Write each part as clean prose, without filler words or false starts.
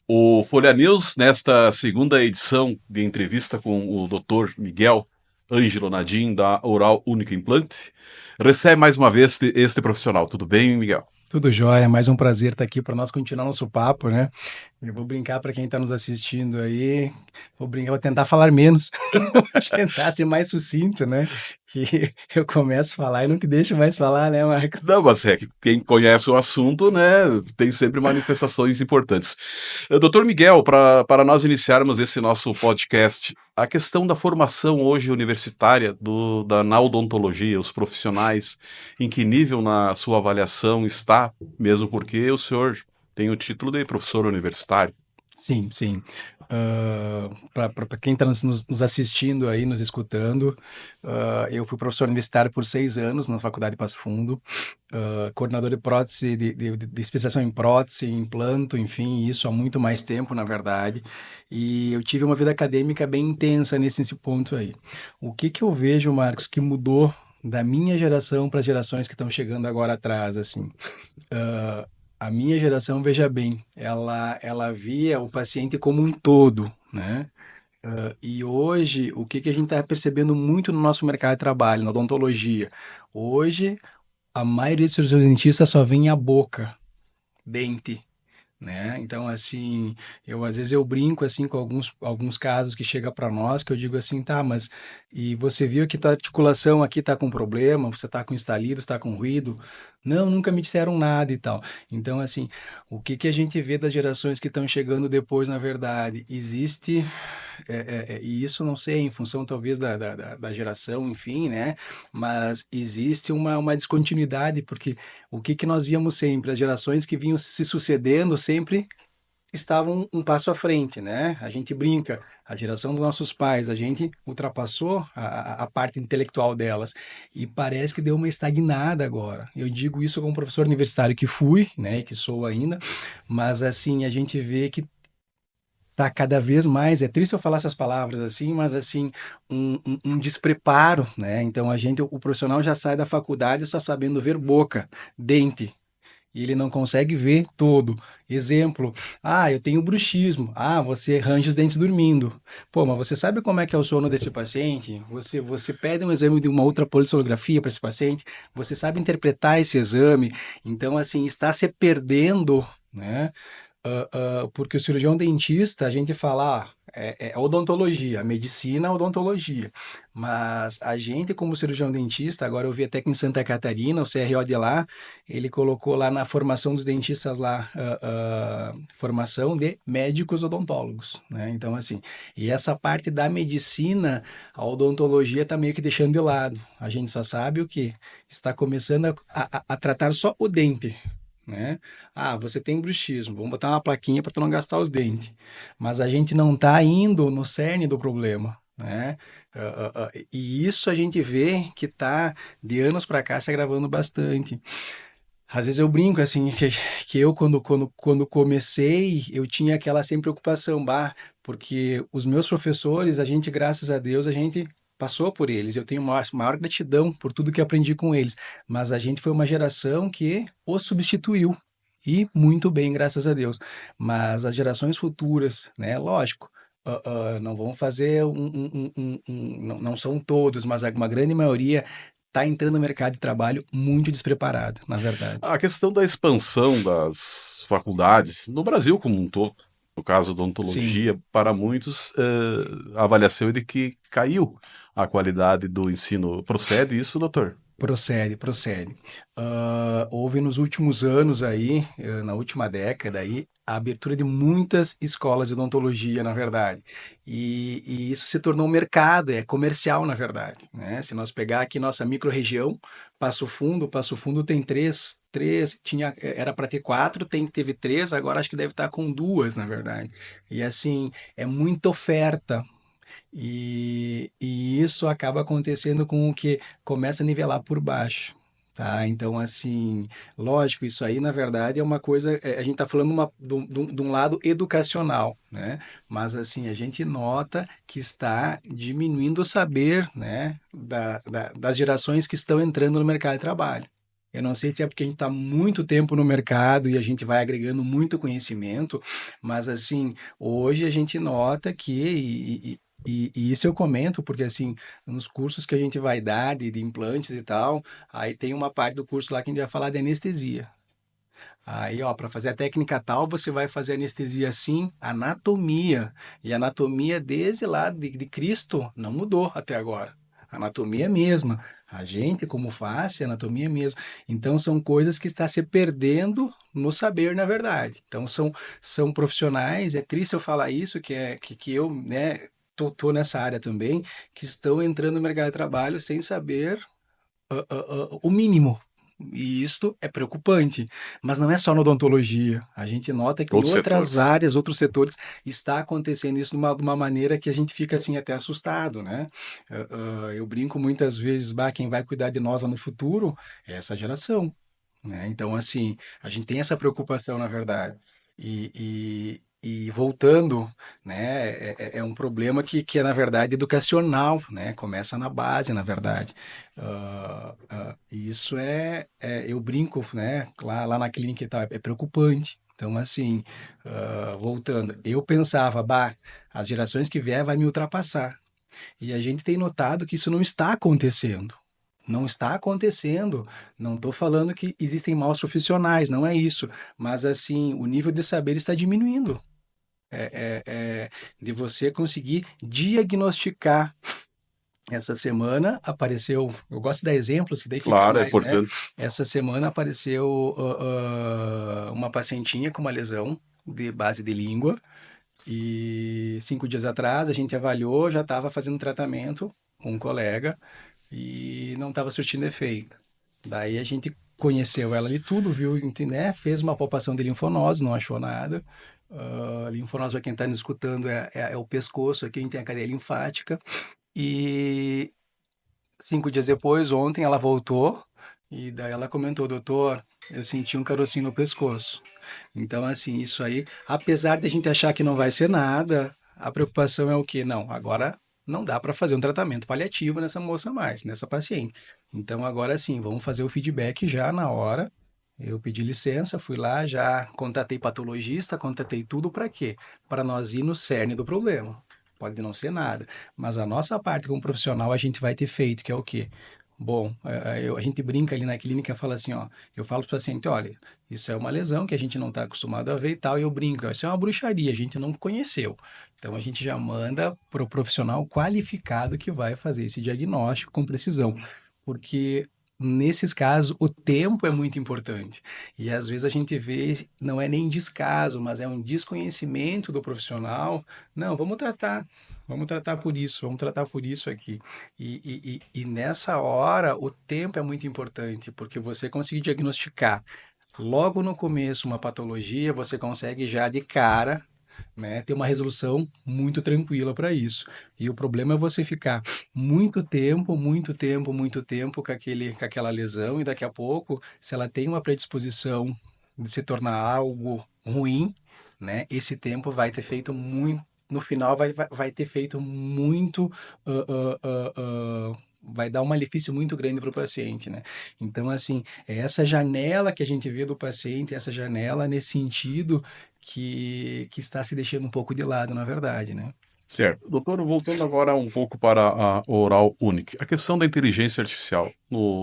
O Folha News, nesta segunda edição de entrevista com o Dr. Miguel Ângelo Nadim, da Oral Única Implante, recebe mais uma vez este profissional. Tudo bem, Miguel? Tudo jóia, mais um prazer estar aqui para nós continuar nosso papo, né? Eu vou brincar para quem está nos assistindo aí, vou tentar falar menos, vou tentar ser mais sucinto, né? Que eu começo a falar e não te deixo mais falar, né, Marcos? Não, mas é que quem conhece o assunto, né, tem sempre manifestações importantes. Doutor Miguel, para nós iniciarmos esse nosso podcast, a questão da formação hoje universitária na odontologia, os profissionais, em que nível na sua avaliação está, mesmo porque o senhor tem o título de professor universitário? Sim, sim. Para quem está nos assistindo aí, nos escutando, eu fui professor universitário por 6 anos na Faculdade de Passo Fundo, coordenador de prótese, de especialização em prótese, implanto, enfim, isso há muito mais tempo, na verdade. E eu tive uma vida acadêmica bem intensa nesse ponto aí. O que que eu vejo, Marcos, que mudou da minha geração para as gerações que estão chegando agora atrás, assim? A minha geração, veja bem, ela via o paciente como um todo, né? E hoje, o que que a gente está percebendo muito no nosso mercado de trabalho, na odontologia? Hoje, a maioria dos cirurgiões dentistas só vem a boca, dente, né? Então, assim, às vezes eu brinco assim com alguns casos que chega para nós, que eu digo assim, tá, mas e você viu que tua articulação aqui tá com problema, você tá com estalido, está com ruído? Não, nunca me disseram nada e tal. Então, assim, o que que a gente vê das gerações que estão chegando depois, na verdade, existe e isso não sei, em função talvez da geração, enfim, né? Mas existe uma descontinuidade, porque o que que nós víamos sempre? As gerações que vinham se sucedendo sempre estavam um passo à frente, né? A gente brinca, a geração dos nossos pais, a gente ultrapassou a parte intelectual delas e parece que deu uma estagnada agora. Eu digo isso como professor universitário que fui, né, e que sou ainda, mas assim, a gente vê que tá cada vez mais, é triste eu falar essas palavras assim, mas assim, um despreparo, né? Então o profissional já sai da faculdade só sabendo ver boca, dente, e ele não consegue ver todo. Exemplo, eu tenho bruxismo. Você arranja os dentes dormindo. Pô, mas você sabe como é que é o sono desse paciente? Você pede um exame de uma outra polissonografia para esse paciente? Você sabe interpretar esse exame? Então, assim, está se perdendo, né? Porque o cirurgião dentista, a gente fala, é odontologia, medicina, odontologia. Mas a gente, como cirurgião dentista, agora eu vi até que em Santa Catarina, o CRO de lá, ele colocou lá na formação dos dentistas lá, formação de médicos odontólogos, né? Então, assim, e essa parte da medicina, a odontologia está meio que deixando de lado. A gente só sabe o que está começando a tratar só o dente, né? Você tem bruxismo, vamos botar uma plaquinha para tu não gastar os dentes. Mas a gente não está indo no cerne do problema, né? E isso a gente vê que está de anos para cá se agravando bastante. Às vezes eu brinco assim que eu quando comecei eu tinha aquela sempre preocupação, porque os meus professores, a gente graças a Deus a gente passou por eles. Eu tenho maior gratidão por tudo que aprendi com eles, mas a gente foi uma geração que os substituiu. E muito bem, graças a Deus. Mas as gerações futuras, né? Lógico, não vão fazer não são todos, mas uma grande maioria está entrando no mercado de trabalho muito despreparado, na verdade. A questão da expansão das faculdades, no Brasil como um todo, no caso da Sim, odontologia, para muitos, a avaliação é de que caiu a qualidade do ensino. Procede isso, doutor? procede, procede. Houve nos últimos anos aí, na última década aí, a abertura de muitas escolas de odontologia, na verdade. E isso se tornou um mercado, é comercial, na verdade, né? Se nós pegar aqui nossa microrregião, Passo Fundo tem era para ter quatro, teve três, agora acho que deve estar com duas, na verdade. E assim, é muita oferta. E isso acaba acontecendo com o que começa a nivelar por baixo, tá? Então, assim, lógico, isso aí, na verdade, é uma coisa, a gente está falando de um lado educacional, né? Mas, assim, a gente nota que está diminuindo o saber, né, das gerações que estão entrando no mercado de trabalho. Eu não sei se é porque a gente está muito tempo no mercado e a gente vai agregando muito conhecimento, mas assim, hoje a gente nota que, e isso eu comento, porque assim, nos cursos que a gente vai dar de implantes e tal, aí tem uma parte do curso lá que a gente vai falar de anestesia. Aí, ó, para fazer a técnica tal, você vai fazer anestesia assim, anatomia. E a anatomia desde lá de Cristo não mudou até agora. A anatomia é a mesma. A gente, como faz, a anatomia é a mesma. Então, são coisas que está se perdendo no saber, na verdade. Então, são profissionais, é triste eu falar isso, que eu, né, tô nessa área também, que estão entrando no mercado de trabalho sem saber o mínimo. E isto é preocupante, mas não é só na odontologia. A gente nota que em Outros outras setores. áreas, outros setores, está acontecendo isso de uma maneira que a gente fica assim até assustado, né? Eu brinco muitas vezes, bah, quem vai cuidar de nós lá no futuro é essa geração, né? Então, assim, a gente tem essa preocupação, na verdade. E voltando, né, é um problema que é, na verdade, educacional, né? Começa na base, na verdade. E isso eu brinco, né, lá na clínica e tal, é preocupante. Então, assim, voltando, eu pensava, bah, as gerações que vier vai me ultrapassar. E a gente tem notado que isso não está acontecendo. Não está acontecendo. Não estou falando que existem maus profissionais, não é isso. Mas, assim, o nível de saber está diminuindo. De você conseguir diagnosticar. Essa semana apareceu, eu gosto de dar exemplos, que daí fica Claro, é mais, né? importante. Essa semana apareceu uma pacientinha com uma lesão de base de língua. E 5 dias atrás a gente avaliou, já estava fazendo tratamento com um colega e não estava surtindo efeito. Daí a gente conheceu ela ali tudo, viu, né? Fez uma palpação de linfonodos, não achou nada. Linfonodos, para quem está nos escutando, é o pescoço, aqui a gente tem a cadeia linfática. E 5 dias depois, ontem, ela voltou e daí ela comentou, doutor, eu senti um carocinho no pescoço. Então, assim, isso aí, apesar de a gente achar que não vai ser nada, a preocupação é o quê? Não, agora não dá para fazer um tratamento paliativo nessa moça mais, nessa paciente. Então, agora sim, vamos fazer o feedback já na hora. Eu pedi licença, fui lá, já contatei patologista, contatei tudo para quê? Para nós ir no cerne do problema. Pode não ser nada, mas a nossa parte como profissional a gente vai ter feito, que é o quê? Bom, a gente brinca ali na clínica e fala assim, ó, eu falo para o paciente, olha, isso é uma lesão que a gente não está acostumado a ver e tal, e eu brinco, isso é uma bruxaria, a gente não conheceu. Então a gente já manda para o profissional qualificado que vai fazer esse diagnóstico com precisão, porque nesses casos o tempo é muito importante. E às vezes a gente vê, não é nem descaso, mas é um desconhecimento do profissional. Não, vamos tratar por isso, vamos tratar por isso aqui. E nessa hora, o tempo é muito importante, porque você conseguir diagnosticar logo no começo uma patologia, você consegue já de cara, né, ter uma resolução muito tranquila para isso. E o problema é você ficar muito tempo com aquela lesão, e daqui a pouco, se ela tem uma predisposição de se tornar algo ruim, né, esse tempo vai ter feito muito. No final, vai ter feito muito. Vai dar um malefício muito grande para o paciente, né? Então, assim, é essa janela que a gente vê do paciente, essa janela nesse sentido que está se deixando um pouco de lado, na verdade, né? Certo. Doutor, voltando agora um pouco para a Oral Unique. A questão da inteligência artificial.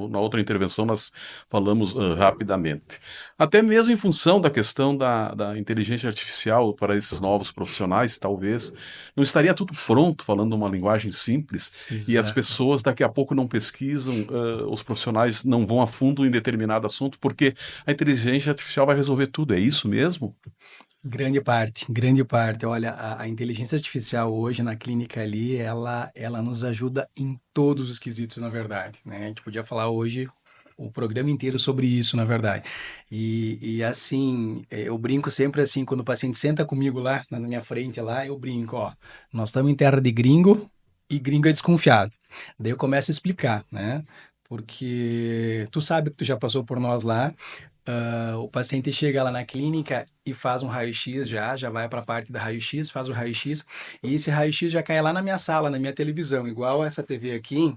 Na outra intervenção nós falamos rapidamente. Até mesmo em função da questão da inteligência artificial para esses novos profissionais, talvez, não estaria tudo pronto, falando uma linguagem simples, e as Exato. pessoas daqui a pouco não pesquisam, os profissionais não vão a fundo em determinado assunto, porque a inteligência artificial vai resolver tudo. É isso mesmo? Grande parte, grande parte. Olha, a inteligência artificial hoje na clínica ali, ela nos ajuda em todos os quesitos, na verdade, né? A gente podia falar hoje o programa inteiro sobre isso, na verdade. E assim, eu brinco sempre assim, quando o paciente senta comigo lá, na minha frente lá, eu brinco, ó, nós estamos em terra de gringo e gringo é desconfiado. Daí eu começo a explicar, né? Porque tu sabe que tu já passou por nós lá. O paciente chega lá na clínica e faz um raio-x já vai para a parte da raio-x, faz o raio-x, e esse raio-x já cai lá na minha sala, na minha televisão, igual essa TV aqui,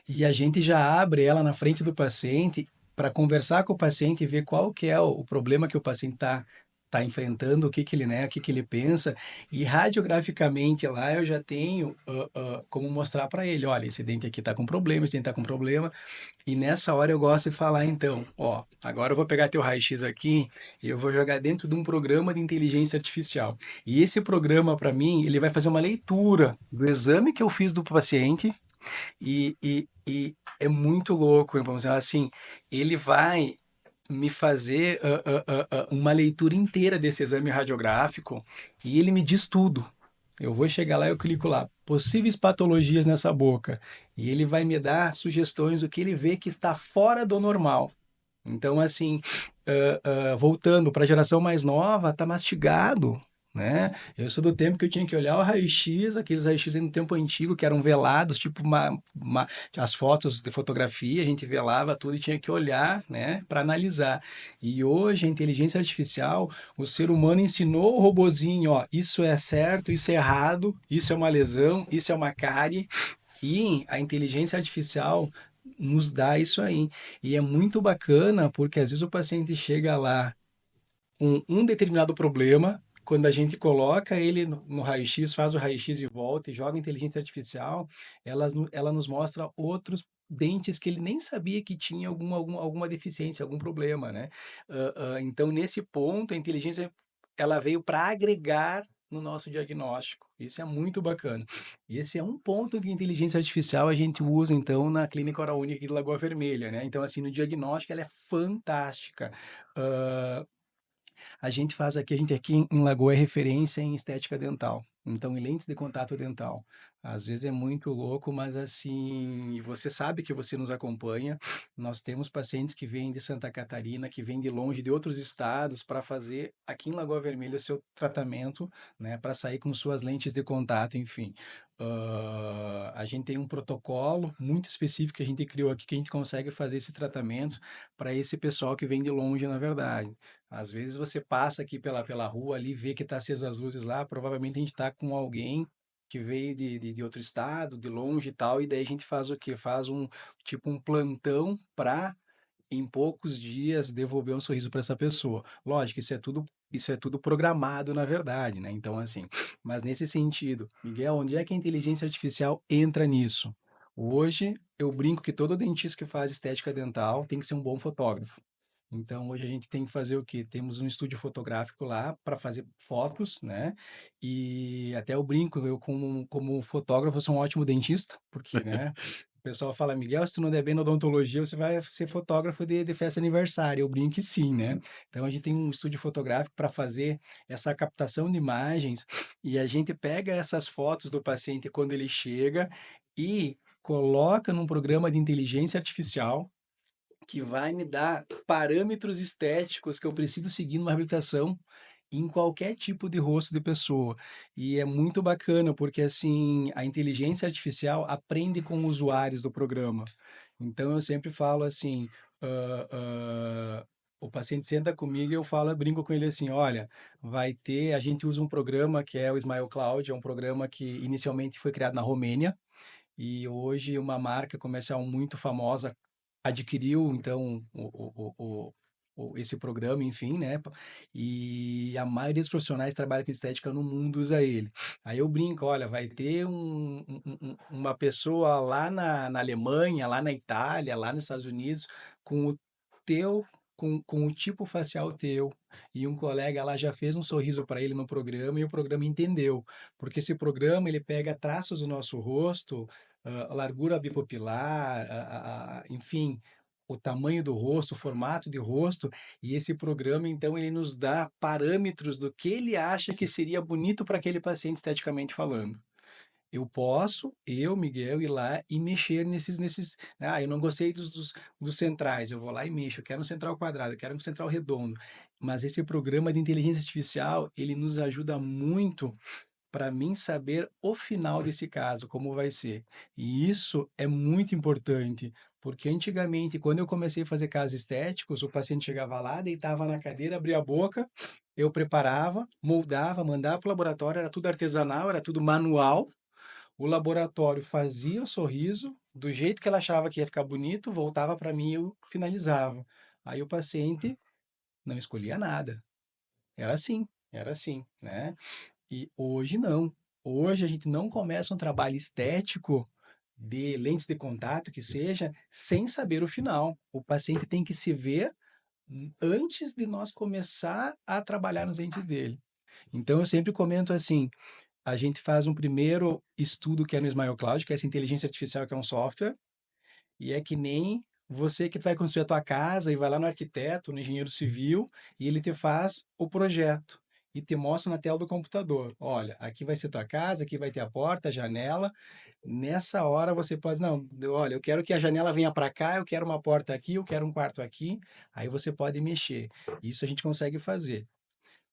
e a gente já abre ela na frente do paciente para conversar com o paciente e ver qual que é o problema que o paciente está enfrentando, o que que ele, né, o que que ele pensa, e radiograficamente lá eu já tenho como mostrar para ele, olha, esse dente aqui está com problema, esse dente está com problema, e nessa hora eu gosto de falar então, ó, agora eu vou pegar teu raio-x aqui e eu vou jogar dentro de um programa de inteligência artificial. E esse programa, para mim, ele vai fazer uma leitura do exame que eu fiz do paciente e é muito louco, vamos dizer assim, ele vai me fazer uma leitura inteira desse exame radiográfico e ele me diz tudo. Eu vou chegar lá e eu clico lá, possíveis patologias nessa boca, e ele vai me dar sugestões do que ele vê que está fora do normal. Então, assim, voltando para a geração mais nova, tá mastigado, né? Eu sou do tempo que eu tinha que olhar o raio-x, aqueles raio-x no tempo antigo que eram velados, tipo as fotos de fotografia, a gente velava tudo e tinha que olhar, né, para analisar. E hoje a inteligência artificial, o ser humano ensinou o robozinho, ó, isso é certo, isso é errado, isso é uma lesão, isso é uma cárie. E a inteligência artificial nos dá isso aí. E é muito bacana porque às vezes o paciente chega lá com um determinado problema, quando a gente coloca ele no raio-x, faz o raio-x e volta e joga inteligência artificial, ela nos mostra outros dentes que ele nem sabia que tinha alguma deficiência, algum problema, né? Então, nesse ponto, a inteligência ela veio para agregar no nosso diagnóstico. Isso é muito bacana. E esse é um ponto que a inteligência artificial a gente usa, então, na Clínica Oral Única aqui de Lagoa Vermelha, né? Então, assim, no diagnóstico ela é fantástica. Ah, a gente aqui em Lagoa é referência em estética dental. Então, em lentes de contato dental. Às vezes é muito louco, mas assim, você sabe que você nos acompanha. Nós temos pacientes que vêm de Santa Catarina, que vêm de longe, de outros estados, para fazer aqui em Lagoa Vermelha o seu tratamento, né, para sair com suas lentes de contato, enfim. A gente tem um protocolo muito específico que a gente criou aqui, que a gente consegue fazer esse tratamento para esse pessoal que vem de longe, na verdade. Às vezes você passa aqui pela rua ali, vê que está acesas as luzes lá, provavelmente a gente está com alguém que veio de outro estado, de longe e tal, e daí a gente faz o quê? Faz tipo um plantão para, em poucos dias, devolver um sorriso para essa pessoa. Lógico, isso é tudo programado, na verdade, né? Então, assim, mas nesse sentido, Miguel, onde é que a inteligência artificial entra nisso? Hoje, eu brinco que todo dentista que faz estética dental tem que ser um bom fotógrafo. Então, hoje a gente tem que fazer o quê? Temos um estúdio fotográfico lá para fazer fotos, né? E até eu brinco, eu como fotógrafo sou um ótimo dentista, porque, né? O pessoal fala, Miguel, se tu não der bem na odontologia, você vai ser fotógrafo de festa de aniversário. Eu brinco que sim, né? Então, a gente tem um estúdio fotográfico para fazer essa captação de imagens e a gente pega essas fotos do paciente quando ele chega e coloca num programa de inteligência artificial que vai me dar parâmetros estéticos que eu preciso seguir numa reabilitação em qualquer tipo de rosto de pessoa. E é muito bacana, porque assim, a inteligência artificial aprende com os usuários do programa. Então eu sempre falo assim, ah, o paciente senta comigo e eu falo, eu brinco com ele assim, olha, a gente usa um programa que é o Smile Cloud, é um programa que inicialmente foi criado na Romênia, e hoje uma marca comercial muito famosa adquiriu, então, esse programa, enfim, né? E a maioria dos profissionais que trabalham com estética no mundo usa ele. Aí eu brinco, olha, vai ter uma pessoa lá na Alemanha, lá na Itália, lá nos Estados Unidos, com o teu, com o tipo facial teu, e um colega lá já fez um sorriso para ele no programa e o programa entendeu, porque esse programa ele pega traços do nosso rosto, a largura bipupilar, enfim, o tamanho do rosto, o formato de rosto, e esse programa, então, ele nos dá parâmetros do que ele acha que seria bonito para aquele paciente esteticamente falando. Miguel, ir lá e mexer eu não gostei dos centrais, eu vou lá e mexo, eu quero um central quadrado, eu quero um central redondo. Mas esse programa de inteligência artificial, ele nos ajuda muito para mim saber o final desse caso, como vai ser. E isso é muito importante, porque antigamente, quando eu comecei a fazer casos estéticos, o paciente chegava lá, deitava na cadeira, abria a boca, eu preparava, moldava, mandava para o laboratório, era tudo artesanal, era tudo manual. o laboratório fazia o sorriso, do jeito que ela achava que ia ficar bonito, voltava para mim e eu finalizava. Aí o paciente não escolhia nada. Era assim, né? E hoje não. Hoje a gente não começa um trabalho estético de lentes de contato, que seja, sem saber o final. O paciente tem que se ver antes de nós começar a trabalhar nos dentes dele. Então eu sempre comento assim, a gente faz um primeiro estudo que é no Smile Cloud, que é essa inteligência artificial que é um software, e é que nem você que vai construir a tua casa e vai lá no arquiteto, no engenheiro civil, e ele te faz o projeto e te mostra na tela do computador. Olha, aqui vai ser tua casa, aqui vai ter a porta, a janela. Nessa hora você pode, não, olha, eu quero que a janela venha para cá, eu quero uma porta aqui, eu quero um quarto aqui. Aí você pode mexer. Isso a gente consegue fazer.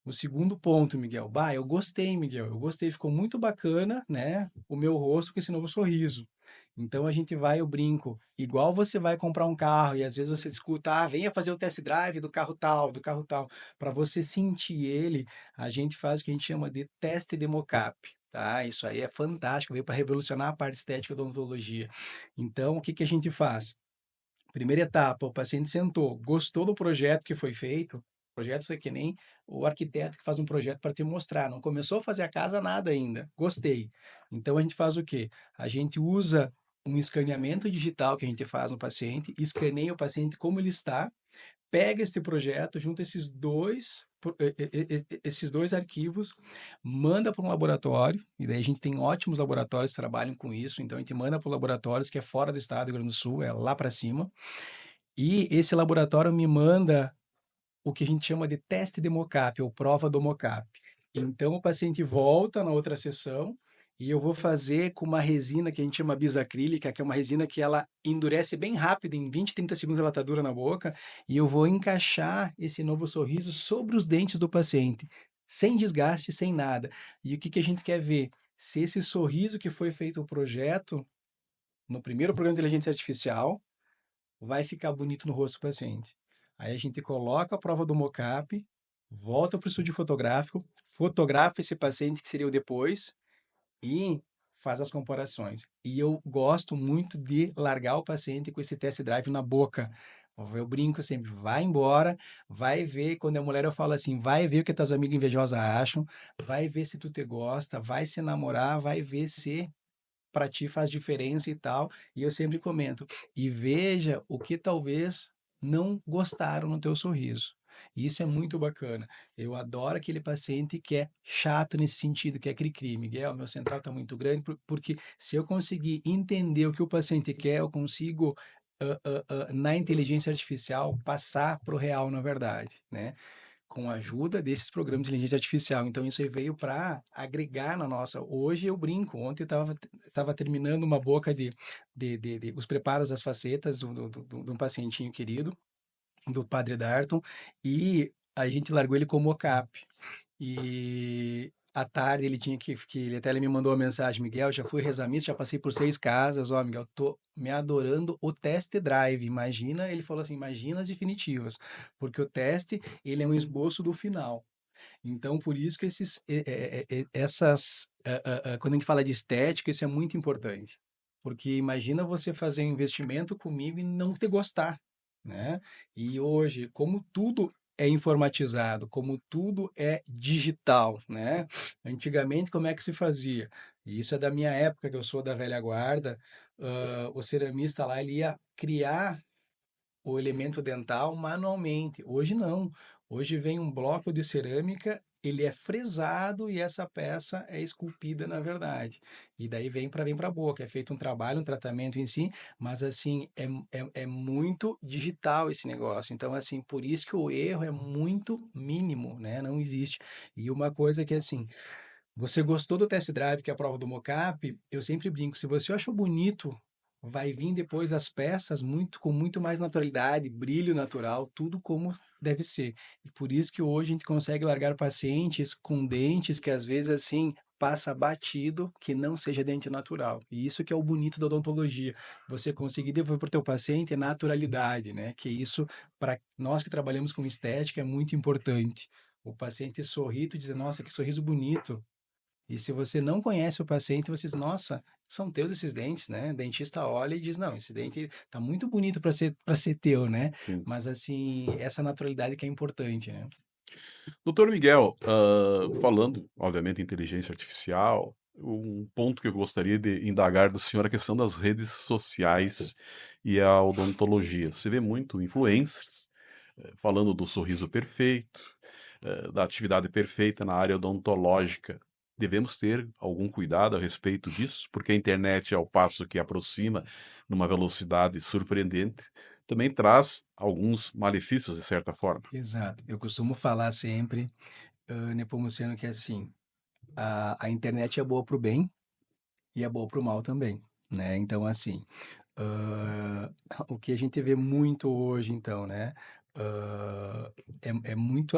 O segundo ponto, Miguel. Bah, eu gostei, Miguel. Eu gostei, ficou muito bacana, né? O meu rosto com esse novo sorriso. Então a gente vai, eu brinco, igual você vai comprar um carro e às vezes você escuta, ah, venha fazer o test drive do carro tal, para você sentir ele, a gente faz o que a gente chama de teste de mocap, tá? Isso aí é fantástico, veio para revolucionar a parte estética da odontologia. Então, o que que a gente faz? Primeira etapa, o paciente sentou, gostou do projeto que foi feito. Projeto é que nem o arquiteto que faz um projeto para te mostrar. Não começou a fazer a casa nada ainda. Gostei. Então a gente faz o quê? A gente usa um escaneamento digital que a gente faz no paciente, escaneia o paciente como ele está, pega este projeto, junta esses dois arquivos, manda para um laboratório, e daí a gente tem ótimos laboratórios que trabalham com isso, então a gente manda para laboratórios que é fora do estado do Rio Grande do Sul, é lá para cima, e esse laboratório me manda o que a gente chama de teste de mocap, ou prova do mocap. Então, o paciente volta na outra sessão e eu vou fazer com uma resina que a gente chama bisacrílica, que é uma resina que ela endurece bem rápido, em 20, 30 segundos ela está dura na boca, e eu vou encaixar esse novo sorriso sobre os dentes do paciente, sem desgaste, sem nada. E o que que a gente quer ver? Se esse sorriso que foi feito o projeto, no primeiro programa de inteligência artificial, vai ficar bonito no rosto do paciente. Aí a gente coloca a prova do mocap, volta para o estúdio fotográfico, fotografa esse paciente que seria o depois e faz as comparações. E eu gosto muito de largar o paciente com esse test drive na boca. Eu brinco sempre, vai embora, vai ver, quando é mulher eu falo assim, vai ver o que tuas amigas invejosas acham, vai ver se tu te gosta, vai se namorar, vai ver se para ti faz diferença e tal. E eu sempre comento, e veja o que talvez não gostaram no teu sorriso. Isso é muito bacana. Eu adoro aquele paciente que é chato nesse sentido, que é cri-cri. Miguel, meu central está muito grande, porque se eu conseguir entender o que o paciente quer, eu consigo, na inteligência artificial, passar para o real, na verdade, né? Com a ajuda desses programas de inteligência artificial. Então, isso aí veio para agregar na nossa. Hoje eu brinco. Ontem eu estava terminando uma boca de os preparos das facetas de um pacientinho querido, do Padre Darton, e a gente largou ele como mocap. E à tarde ele tinha que ele me mandou uma mensagem, Miguel, já fui rezamista, já passei por 6 casas, ó, Miguel, tô me adorando o test drive. Imagina, ele falou assim, imagina as definitivas, porque o teste, ele é um esboço do final. Então, por isso que quando a gente fala de estética, isso é muito importante. Porque imagina você fazer um investimento comigo e não te gostar, né? E hoje, como tudo é informatizado, como tudo é digital, né? Antigamente, como é que se fazia? E isso é da minha época, que eu sou da velha guarda. O ceramista lá, ele ia criar o elemento dental manualmente. Hoje não. Hoje vem um bloco de cerâmica, ele é fresado e essa peça é esculpida na verdade. E daí vem para a boca. É feito um trabalho, um tratamento em si, mas assim, é muito digital esse negócio. Então, assim, por isso que o erro é muito mínimo, né? Não existe. E uma coisa que, assim, você gostou do test drive, que é a prova do mocap, eu sempre brinco, se você achou bonito, vai vir depois as peças com muito mais naturalidade, brilho natural, tudo como deve ser. E por isso que hoje a gente consegue largar pacientes com dentes que às vezes assim passa batido, que não seja dente natural. E isso que é o bonito da odontologia, você conseguir devolver para o teu paciente naturalidade, né? Que isso para nós que trabalhamos com estética é muito importante. O paciente sorrir e dizer, nossa, que sorriso bonito. E se você não conhece o paciente, você diz, nossa, são teus esses dentes, né? O dentista olha e diz, não, esse dente tá muito bonito para ser teu, né? Sim. Mas assim, essa naturalidade que é importante, né? Doutor Miguel, falando, obviamente, em inteligência artificial, um ponto que eu gostaria de indagar do senhor é a questão das redes sociais e a odontologia. Você vê muito influencers falando do sorriso perfeito, da atividade perfeita na área odontológica. Devemos ter algum cuidado a respeito disso, porque a internet, ao passo que aproxima numa velocidade surpreendente, também traz alguns malefícios, de certa forma. Exato. Eu costumo falar sempre, Nepomuceno, que é assim, a internet é boa para o bem e é boa para o mal também, né? Então, assim, ah, o que a gente vê muito hoje, então, né? ah, é muito,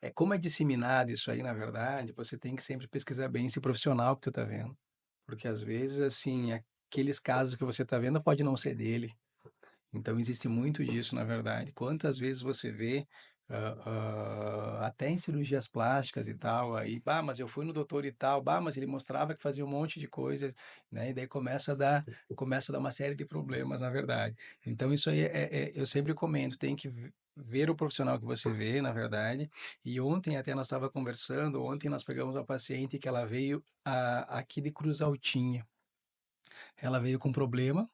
é como é disseminado isso aí, na verdade, você tem que sempre pesquisar bem esse profissional que tu tá vendo, porque às vezes, assim, aqueles casos que você tá vendo pode não ser dele, então existe muito disso, na verdade. Quantas vezes você vê, até em cirurgias plásticas e tal, aí, bah, mas eu fui no doutor e tal, bah, mas ele mostrava que fazia um monte de coisas, né? E daí começa a dar uma série de problemas, na verdade. Então isso aí eu sempre comento, tem que ver o profissional que você vê, na verdade. E ontem até nós estava conversando, ontem nós pegamos uma paciente que ela veio aqui de Cruz Altinha. Ela veio com problema.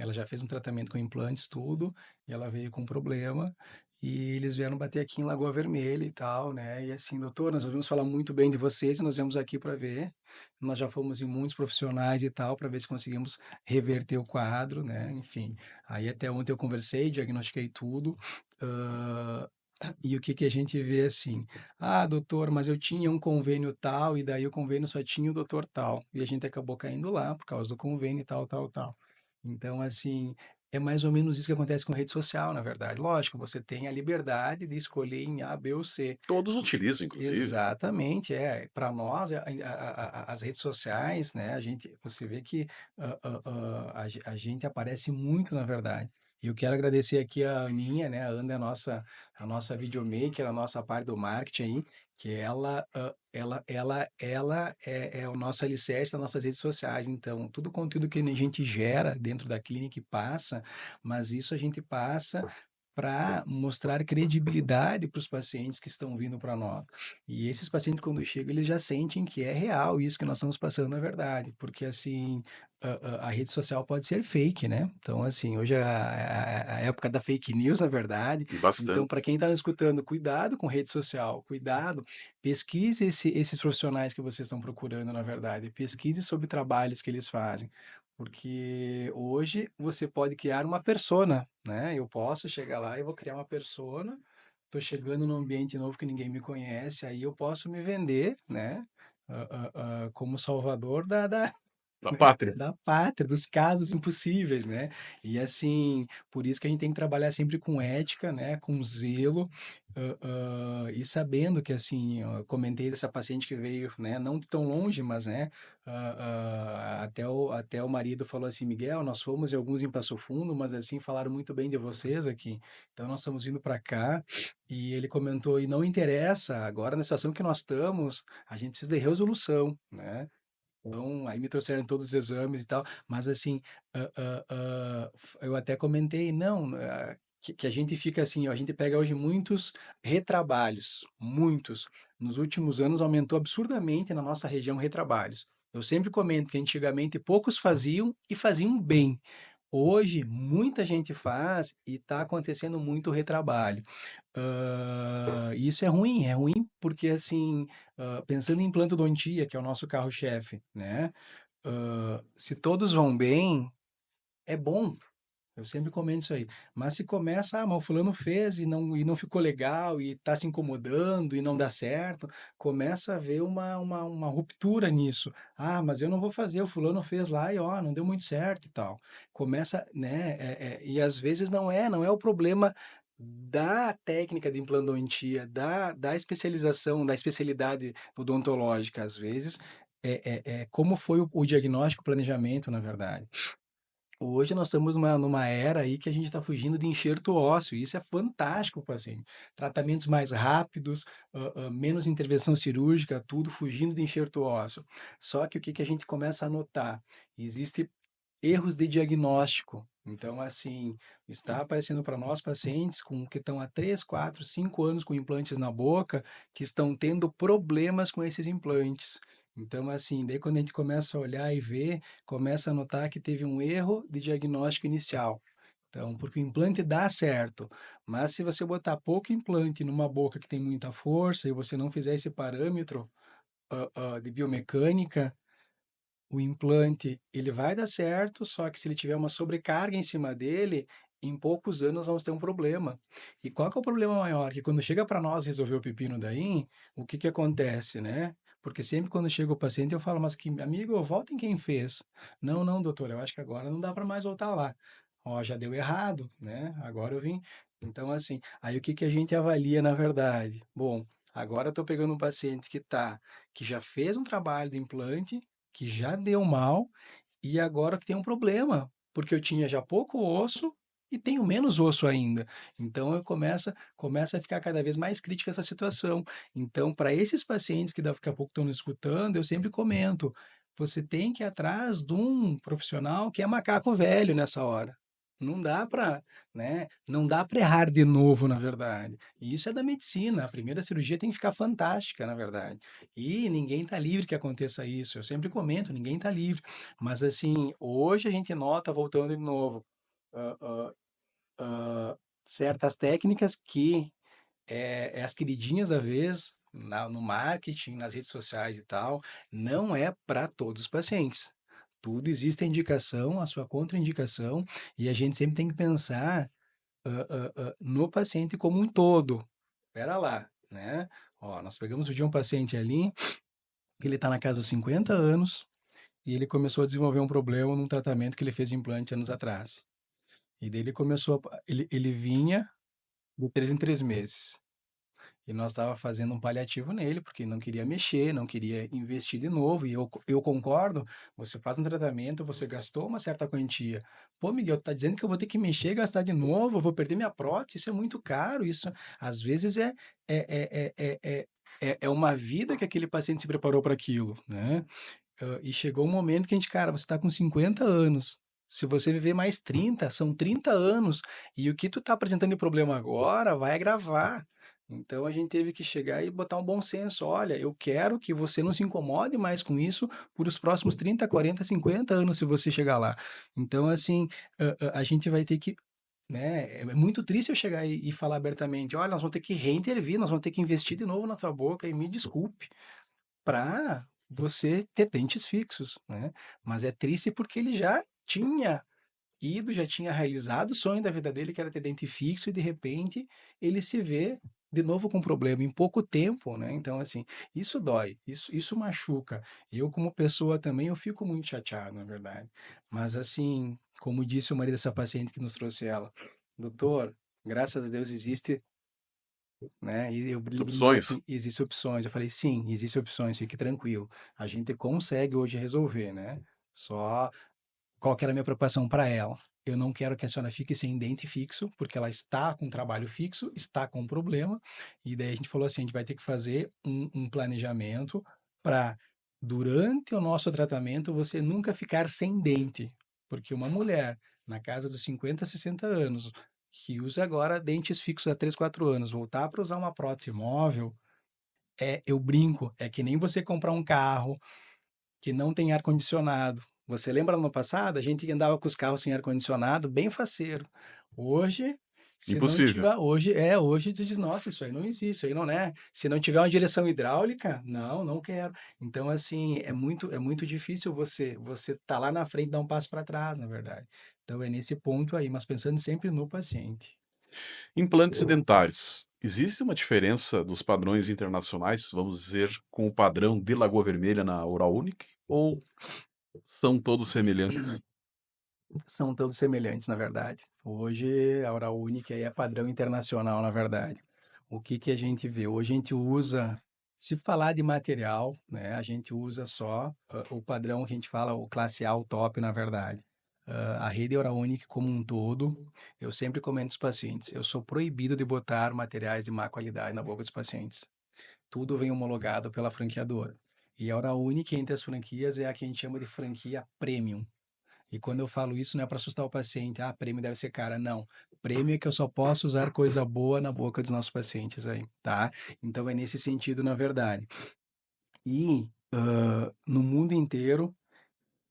Ela já fez um tratamento com implantes, tudo, e ela veio com problema, e eles vieram bater aqui em Lagoa Vermelha e tal, né? E assim, doutor, nós ouvimos falar muito bem de vocês, e nós viemos aqui para ver. Nós já fomos em muitos profissionais e tal, para ver se conseguimos reverter o quadro, né? Enfim, aí até ontem eu conversei, diagnostiquei tudo. ah, E o que que a gente vê assim? Ah, doutor, mas eu tinha um convênio tal, e daí o convênio só tinha o doutor tal. E a gente acabou caindo lá por causa do convênio e tal, tal, tal. Então, assim, é mais ou menos isso que acontece com rede social, na verdade. Lógico, você tem a liberdade de escolher em A, B ou C. Todos utilizam, inclusive. Exatamente, é. Para nós, as redes sociais, né, você vê que a gente aparece muito, na verdade. E eu quero agradecer aqui a Aninha, né, a Ana é a nossa videomaker, a nossa parte do marketing aí, que ela é o nosso alicerce das nossas redes sociais. Então, todo o conteúdo que a gente gera dentro da clínica passa, mas isso a gente passa para mostrar credibilidade para os pacientes que estão vindo para nós. E esses pacientes, quando chegam, eles já sentem que é real isso que nós estamos passando na verdade, porque assim, a rede social pode ser fake, né? Então, assim, hoje é a época da fake news, na verdade. Então, para Bastante. quem está escutando, cuidado com rede social, cuidado, pesquise esses profissionais que vocês estão procurando, na verdade, pesquise sobre trabalhos que eles fazem. Porque hoje você pode criar uma persona, né? Eu posso chegar lá e vou criar uma persona. Estou chegando num ambiente novo que ninguém me conhece, aí eu posso me vender, né? Como salvador Da pátria. da pátria, dos casos impossíveis, né? E assim, por isso que a gente tem que trabalhar sempre com ética, né? Com zelo, e sabendo que assim, eu comentei dessa paciente que veio, né? Não de tão longe, mas né? Até o marido falou assim, Miguel, nós fomos e alguns em Passo Fundo, mas assim falaram muito bem de vocês aqui. Então nós estamos vindo para cá. E ele comentou, e não interessa, agora na situação que nós estamos, a gente precisa de resolução, né? Então, aí me trouxeram todos os exames e tal, mas assim, eu até comentei, não, que a gente fica assim, ó, a gente pega hoje muitos retrabalhos, muitos. Nos últimos anos aumentou absurdamente na nossa região retrabalhos. Eu sempre comento que antigamente poucos faziam e faziam bem. Hoje, muita gente faz e está acontecendo muito retrabalho. Isso é ruim porque assim, pensando em implantodontia, que é o nosso carro-chefe, né? Se todos vão bem, é bom. Eu sempre comento isso aí. Mas se começa, mas o fulano fez e não ficou legal, e está se incomodando e não dá certo, começa a haver uma ruptura nisso. Ah, mas eu não vou fazer, o fulano fez lá e ó, não deu muito certo e tal. Começa, né? E às vezes não é o problema da técnica de implantodontia, da especialização, da especialidade odontológica, às vezes, é como foi o diagnóstico, o planejamento, na verdade. Hoje nós estamos numa era aí que a gente está fugindo de enxerto ósseo, e isso é fantástico para o paciente. Tratamentos mais rápidos, menos intervenção cirúrgica, tudo fugindo de enxerto ósseo. Só que o que que a gente começa a notar? Existe erros de diagnóstico. Então, assim, está aparecendo para nós pacientes com que estão há 3, 4, 5 anos com implantes na boca, que estão tendo problemas com esses implantes. Então, assim, daí quando a gente começa a olhar e ver, começa a notar que teve um erro de diagnóstico inicial. Então, porque o implante dá certo, mas se você botar pouco implante numa boca que tem muita força e você não fizer esse parâmetro de biomecânica, o implante, ele vai dar certo, só que se ele tiver uma sobrecarga em cima dele, em poucos anos vamos ter um problema. E qual que é o problema maior? Que quando chega para nós resolver o pepino daí, o que que acontece, né? Porque sempre quando chega o paciente eu falo, mas que amigo, volta em quem fez. Não, não, doutor, eu acho que agora não dá para mais voltar lá. Ó, já deu errado, né? Agora eu vim. Então, assim, aí o que que a gente avalia na verdade? Bom, agora eu estou pegando um paciente que já fez um trabalho de implante, que já deu mal e agora que tem um problema, porque eu tinha já pouco osso e tenho menos osso ainda. Então eu começa a ficar cada vez mais crítica essa situação. Então, para esses pacientes que daqui a pouco estão nos escutando, eu sempre comento, você tem que ir atrás de um profissional que é macaco velho nessa hora. Não dá para, né? Não dá para errar de novo, na verdade. E isso é da medicina. A primeira cirurgia tem que ficar fantástica, na verdade. E ninguém está livre que aconteça isso. Eu sempre comento, ninguém está livre. Mas assim, hoje a gente nota, voltando de novo, ah, ah, certas técnicas que é as queridinhas da vez no marketing, nas redes sociais e tal, não é para todos os pacientes. Tudo existe a indicação, a sua contraindicação, e a gente sempre tem que pensar no paciente como um todo. Espera lá, né? Ó, nós pegamos o dia um paciente ali, ele está na casa dos 50 anos, e ele começou a desenvolver um problema num tratamento que ele fez de implante anos atrás. E daí ele começou, ele vinha de 3 em 3 meses. E nós estava fazendo um paliativo nele, porque não queria mexer, não queria investir de novo. E eu concordo, você faz um tratamento, você gastou uma certa quantia. Pô, Miguel, tá dizendo que eu vou ter que mexer, gastar de novo, eu vou perder minha prótese, isso é muito caro. Isso, às vezes, é, é, é, é, é uma vida que aquele paciente se preparou para aquilo, né? E chegou um momento que a gente, cara, você está com 50 anos. Se você viver mais 30, são 30 anos. E o que tu está apresentando de problema agora vai agravar. Então a gente teve que chegar e botar um bom senso. Olha, eu quero que você não se incomode mais com isso por os próximos 30, 40, 50 anos, se você chegar lá. Então, assim, a gente vai ter que. Né? É muito triste eu chegar e falar abertamente: olha, nós vamos ter que reintervir, nós vamos ter que investir de novo na tua boca, e me desculpe para você ter dentes fixos, né? Mas é triste porque ele já tinha ido, já tinha realizado o sonho da vida dele, que era ter dente fixo, e de repente ele se vê de novo com problema em pouco tempo, né? Então, assim, isso dói, isso machuca. Eu, como pessoa também, eu fico muito chateado, na verdade. Mas, assim, como disse o marido dessa paciente que nos trouxe ela, doutor, graças a Deus existe, né? E ele brincou Opções? assim, existem opções. Eu falei, sim, existem opções, fique tranquilo. A gente consegue hoje resolver, né? Só qual que era a minha preocupação para ela? Eu não quero que a senhora fique sem dente fixo, porque ela está com trabalho fixo, está com um problema. E daí a gente falou assim, a gente vai ter que fazer um planejamento para, durante o nosso tratamento, você nunca ficar sem dente. Porque uma mulher na casa dos 50, 60 anos, que usa agora dentes fixos há 3, 4 anos, voltar para usar uma prótese móvel, eu brinco, é que nem você comprar um carro que não tem ar-condicionado. Você lembra no passado? A gente andava com os carros sem ar-condicionado, bem faceiro. Hoje, se não Impossível. tiver, hoje tu diz, nossa, isso aí não existe, isso aí não é. Se não tiver uma direção hidráulica, não, não quero. Então, assim, é muito difícil você tá lá na frente e dar um passo para trás, na verdade. Então, é nesse ponto aí, mas pensando sempre no paciente. Implantes dentários. Existe uma diferença dos padrões internacionais, vamos dizer, com o padrão de Lagoa Vermelha na Oral Unique? Ou são todos semelhantes? São todos semelhantes, na verdade. Hoje, a Oral Unique aí é padrão internacional, na verdade. O que que a gente vê? Hoje a gente usa, se falar de material, né, a gente usa só o padrão que a gente fala, o classe A, o top, na verdade. a rede Oral Unique como um todo, eu sempre comento aos pacientes, eu sou proibido de botar materiais de má qualidade na boca dos pacientes. Tudo vem homologado pela franqueadora. E a Oral Unique, entre as franquias, é a que a gente chama de franquia premium. E quando eu falo isso, não é para assustar o paciente, prêmio deve ser cara. Não. Prêmio é que eu só posso usar coisa boa na boca dos nossos pacientes aí, tá? Então é nesse sentido, na verdade. E no mundo inteiro,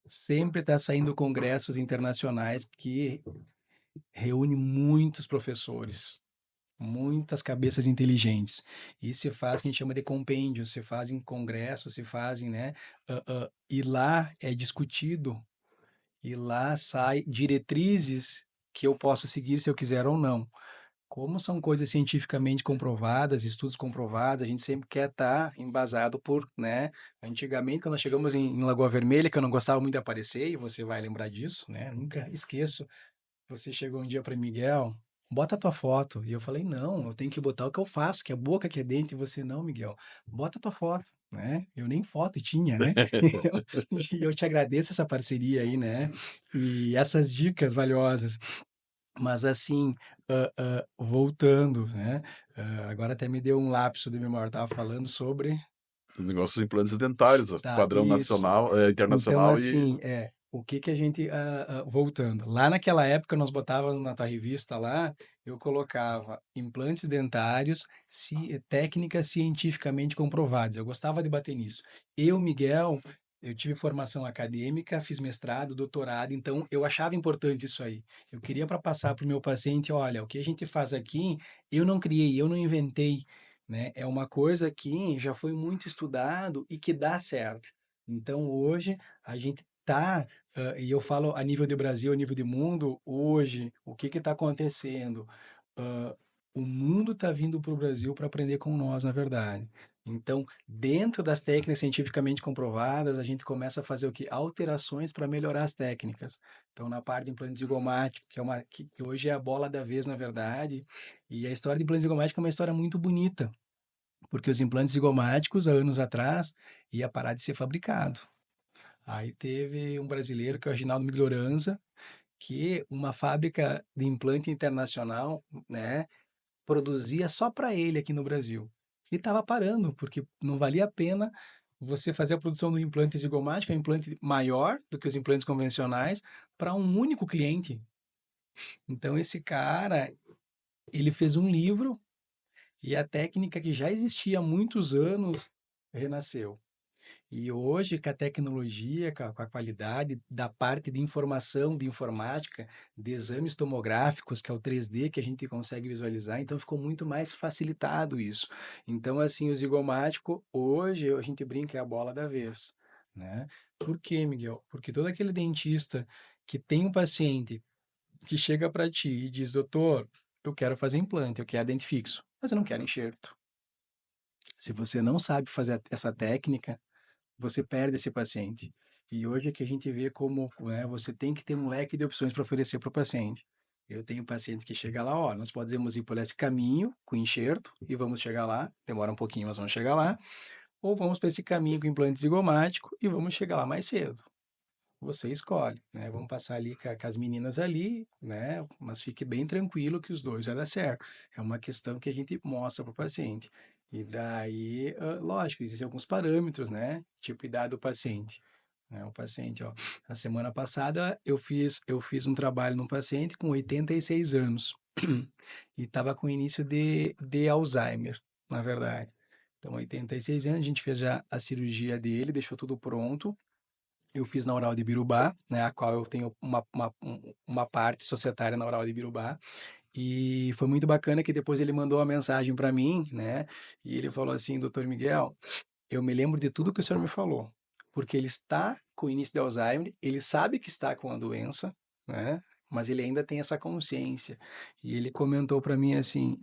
sempre está saindo congressos internacionais que reúne muitos professores, muitas cabeças inteligentes. E se faz o que a gente chama de compêndios, se fazem congressos, se fazem, né? E lá é discutido, e lá sai diretrizes que eu posso seguir se eu quiser ou não. Como são coisas cientificamente comprovadas, estudos comprovados, a gente sempre quer estar embasado por, né? Antigamente, quando nós chegamos em Lagoa Vermelha, que eu não gostava muito de aparecer, e você vai lembrar disso, né? Nunca esqueço. Você chegou um dia para Miguel, bota a tua foto. E eu falei, não, eu tenho que botar o que eu faço, que é boca, que é dente. E você, não, Miguel, bota a tua foto, né? Eu nem foto tinha, né? E eu te agradeço essa parceria aí, né? E essas dicas valiosas. Mas assim, voltando, né? Agora até me deu um lapso de memória. Estava falando sobre. Os negócios dos implantes dentários, ó, Tá, padrão isso. nacional, Então, internacional e assim, o que que a gente, voltando, lá naquela época nós botávamos na tua revista lá, eu colocava implantes dentários, técnicas cientificamente comprovadas. Eu gostava de bater nisso. Eu, Miguel, eu tive formação acadêmica, fiz mestrado, doutorado, então eu achava importante isso aí. Eu queria para passar para o meu paciente, olha, o que a gente faz aqui, eu não criei, eu não inventei, né? É uma coisa que já foi muito estudado e que dá certo. Então, hoje, a gente tá, e eu falo a nível de Brasil, a nível de mundo, hoje, o que está acontecendo? Ah, o mundo está vindo para o Brasil para aprender com nós, na verdade. Então, dentro das técnicas cientificamente comprovadas, a gente começa a fazer o quê? Alterações para melhorar as técnicas. Então, na parte de implante zigomático, que hoje é a bola da vez, na verdade, e a história de implante zigomático é uma história muito bonita, porque os implantes zigomáticos, há anos atrás, ia parar de ser fabricado. Aí teve um brasileiro, que é o Reginaldo Miglioranza, que uma fábrica de implante internacional, né, produzia só para ele aqui no Brasil. E estava parando, porque não valia a pena você fazer a produção do implante zigomático, um implante maior do que os implantes convencionais, para um único cliente. Então esse cara, ele fez um livro e a técnica que já existia há muitos anos renasceu. E hoje, com a tecnologia, com a qualidade da parte de informação, de informática, de exames tomográficos, que é o 3D que a gente consegue visualizar, então ficou muito mais facilitado isso. Então, assim, o zigomático, hoje, a gente brinca, é a bola da vez, né? Por quê, Miguel? Porque todo aquele dentista que tem um paciente que chega para ti e diz, doutor, eu quero fazer implante, eu quero dente fixo, mas eu não quero enxerto. Se você não sabe fazer essa técnica, você perde esse paciente. E hoje é que a gente vê como, né, você tem que ter um leque de opções para oferecer para o paciente. Eu tenho paciente que chega lá, ó, nós podemos ir por esse caminho com enxerto e vamos chegar lá, demora um pouquinho, mas vamos chegar lá, ou vamos para esse caminho com implante zigomático e vamos chegar lá mais cedo. Você escolhe, né? Vamos passar ali com as meninas ali, né? Mas fique bem tranquilo que os dois vai dar certo. É uma questão que a gente mostra para o paciente. E daí, lógico, existem alguns parâmetros, né? Tipo idade do paciente. Né? O paciente, ó, na semana passada eu fiz um trabalho num paciente com 86 anos e estava com início de Alzheimer, na verdade. Então, 86 anos, a gente fez já a cirurgia dele, deixou tudo pronto. Eu fiz na Oral de Birubá, né, a qual eu tenho uma parte societária na Oral de Birubá, e foi muito bacana que depois ele mandou uma mensagem para mim, né, e ele falou assim, doutor Miguel, eu me lembro de tudo que o senhor me falou, porque ele está com o início de Alzheimer, ele sabe que está com a doença, né, mas ele ainda tem essa consciência. E ele comentou para mim assim,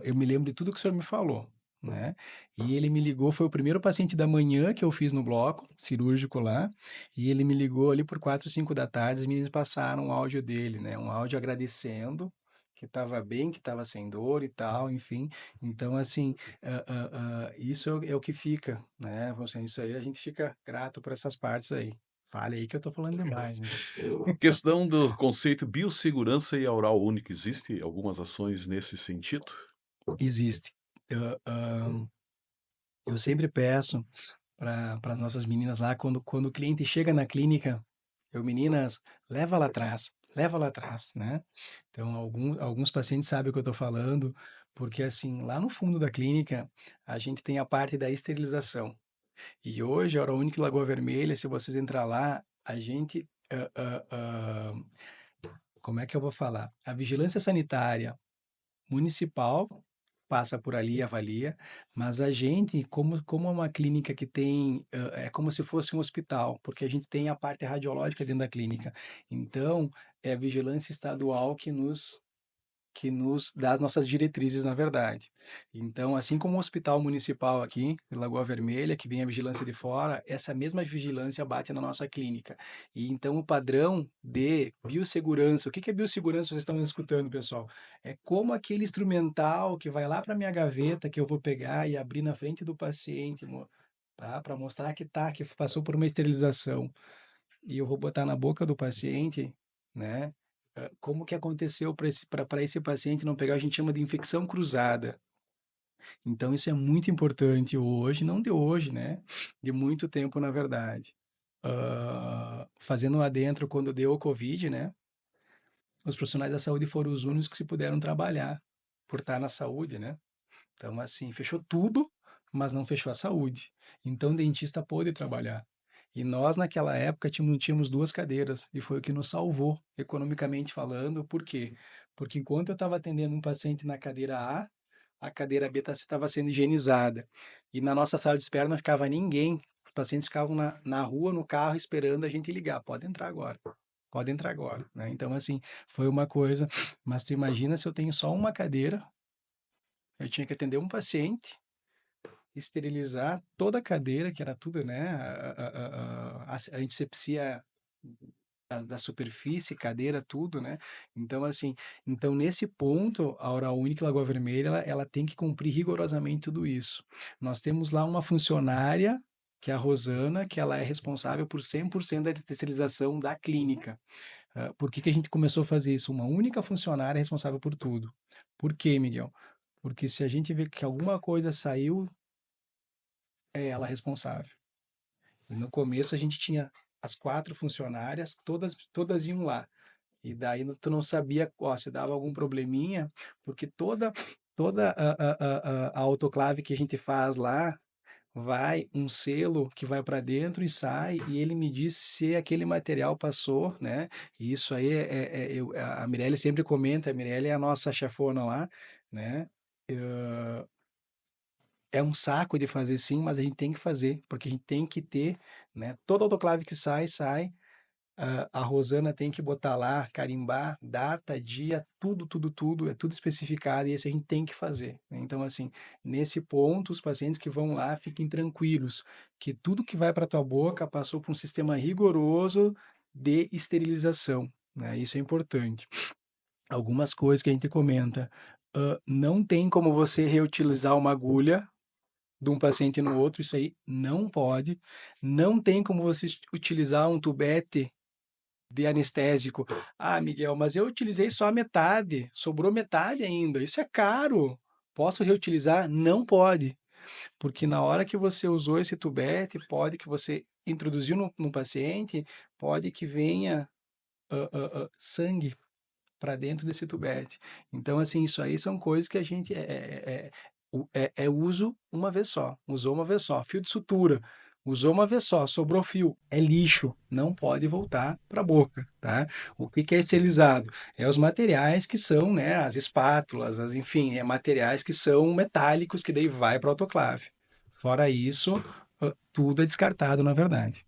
eu me lembro de tudo que o senhor me falou, né? E ele me ligou, foi o primeiro paciente da manhã que eu fiz no bloco cirúrgico lá, e ele me ligou ali por 4, 5 da tarde, os meninos passaram um áudio dele, né? Um áudio agradecendo que estava bem, que estava sem dor e tal, enfim. Então, assim, isso é o que fica, né? Isso aí a gente fica grato por essas partes aí. Fale aí que eu tô falando demais, meu. Questão do conceito biossegurança e oral único, existe algumas ações nesse sentido? Existe. Eu sempre peço para as nossas meninas lá, quando o cliente chega na clínica, meninas, leva lá atrás, né? Então, alguns pacientes sabem o que eu estou falando, porque assim, lá no fundo da clínica, a gente tem a parte da esterilização. E hoje, a Hora Única e Lagoa Vermelha, se vocês entrar lá, a gente, como é que eu vou falar? A vigilância sanitária municipal passa por ali e avalia, mas a gente, como é uma clínica que tem, é como se fosse um hospital, porque a gente tem a parte radiológica dentro da clínica. Então, é a vigilância estadual que nos dá as nossas diretrizes, na verdade. Então, assim como o hospital municipal aqui, de Lagoa Vermelha, que vem a vigilância de fora, essa mesma vigilância bate na nossa clínica. E então o padrão de biossegurança, o que é biossegurança? Vocês estão escutando, pessoal? É como aquele instrumental que vai lá para minha gaveta, que eu vou pegar e abrir na frente do paciente, tá? Para mostrar que passou por uma esterilização. E eu vou botar na boca do paciente, né? Como que aconteceu para esse paciente não pegar, a gente chama de infecção cruzada. Então, isso é muito importante hoje, não de hoje, né? De muito tempo, na verdade. Fazendo um adentro, quando deu o Covid, né? Os profissionais da saúde foram os únicos que se puderam trabalhar por estar na saúde, né? Então, assim, fechou tudo, mas não fechou a saúde. Então, o dentista pôde trabalhar. E nós, naquela época, tínhamos duas cadeiras, e foi o que nos salvou, economicamente falando. Por quê? Porque enquanto eu estava atendendo um paciente na cadeira a cadeira B estava sendo higienizada. E na nossa sala de espera não ficava ninguém. Os pacientes ficavam na rua, no carro, esperando a gente ligar. Pode entrar agora. Pode entrar agora, né? Então, assim, foi uma coisa. Mas tu imagina se eu tenho só uma cadeira, eu tinha que atender um paciente, esterilizar toda a cadeira, que era tudo, né? A antisepsia da superfície, cadeira, tudo, né? Então, assim, nesse ponto, a Hora Única e Lagoa Vermelha, ela tem que cumprir rigorosamente tudo isso. Nós temos lá uma funcionária, que é a Rosana, que ela é responsável por 100% da esterilização da clínica. Por que que a gente começou a fazer isso? Uma única funcionária é responsável por tudo. Por quê, Miguel? Porque se a gente vê que alguma coisa saiu, é ela responsável. E no começo a gente tinha as 4 funcionárias, todas iam lá. E daí tu não sabia, ó, se dava algum probleminha, porque toda a autoclave que a gente faz lá, vai um selo que vai para dentro e sai, e ele me diz se aquele material passou, né? E isso aí a Mirelle sempre comenta, a Mirelle é a nossa chefona lá, né? É um saco de fazer sim, mas a gente tem que fazer, porque a gente tem que ter, né? Todo autoclave que sai. A Rosana tem que botar lá, carimbar, data, dia, tudo, é tudo especificado e isso a gente tem que fazer, né? Então, assim, nesse ponto, os pacientes que vão lá fiquem tranquilos, que tudo que vai para tua boca passou por um sistema rigoroso de esterilização, né? Isso é importante. Algumas coisas que a gente comenta. Não tem como você reutilizar uma agulha de um paciente no outro, isso aí não pode. Não tem como você utilizar um tubete de anestésico. Ah, Miguel, mas eu utilizei só a metade, sobrou metade ainda. Isso é caro. Posso reutilizar? Não pode, porque na hora que você usou esse tubete, pode que você introduziu no paciente, pode que venha sangue para dentro desse tubete. Então, assim, isso aí são coisas que a gente uso uma vez só, usou uma vez só. Fio de sutura, usou uma vez só, sobrou fio, é lixo, não pode voltar para a boca, tá? O que que é esterilizado? É os materiais que são, né, as espátulas, enfim, é materiais que são metálicos que daí vai para o autoclave. Fora isso, tudo é descartado, na verdade.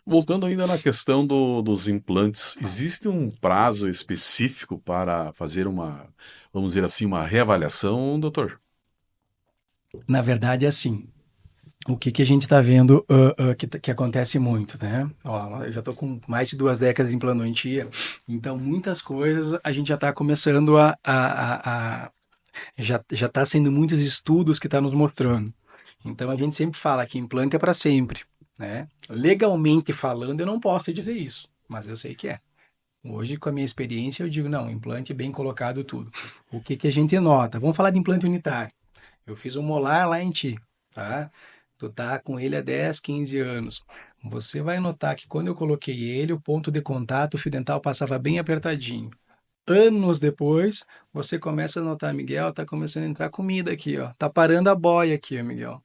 Voltando ainda na questão dos implantes, existe um prazo específico para fazer uma, vamos dizer assim, uma reavaliação, doutor? Na verdade, é assim. O que que a gente está vendo que acontece muito, né? Ó, eu já estou com mais de 2 décadas em planodontia, então muitas coisas a gente já está começando já está sendo muitos estudos que está nos mostrando. Então a gente sempre fala que implante é para sempre. né? Legalmente falando, eu não posso dizer isso, mas eu sei que é. Hoje, com a minha experiência, eu digo, não, implante bem colocado tudo. O que que a gente nota? Vamos falar de implante unitário. Eu fiz um molar lá em ti, tá? Tu tá com ele há 10, 15 anos. Você vai notar que quando eu coloquei ele, o ponto de contato, o fio dental passava bem apertadinho. Anos depois, você começa a notar, Miguel, tá começando a entrar comida aqui, ó. Tá parando a boia aqui, ó, Miguel.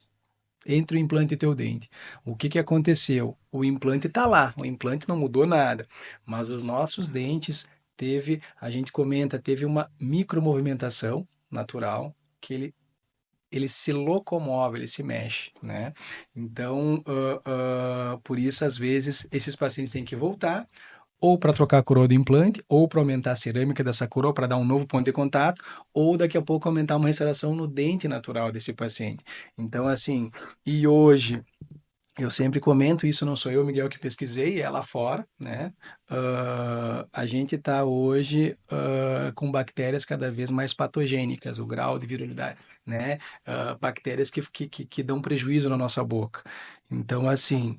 Entre o implante e teu dente. O que que aconteceu? O implante tá lá, o implante não mudou nada, mas os nossos dentes a gente comenta, teve uma micromovimentação natural que ele se locomove, ele se mexe, né? Então, por isso, às vezes, esses pacientes têm que voltar ou para trocar a coroa do implante, ou para aumentar a cerâmica dessa coroa para dar um novo ponto de contato, ou daqui a pouco aumentar uma restauração no dente natural desse paciente. Então, assim, e hoje eu sempre comento, isso não sou eu, Miguel, que pesquisei, é lá fora, né? A gente está hoje com bactérias cada vez mais patogênicas, o grau de virulidade, né? Bactérias que dão prejuízo na nossa boca. Então, assim,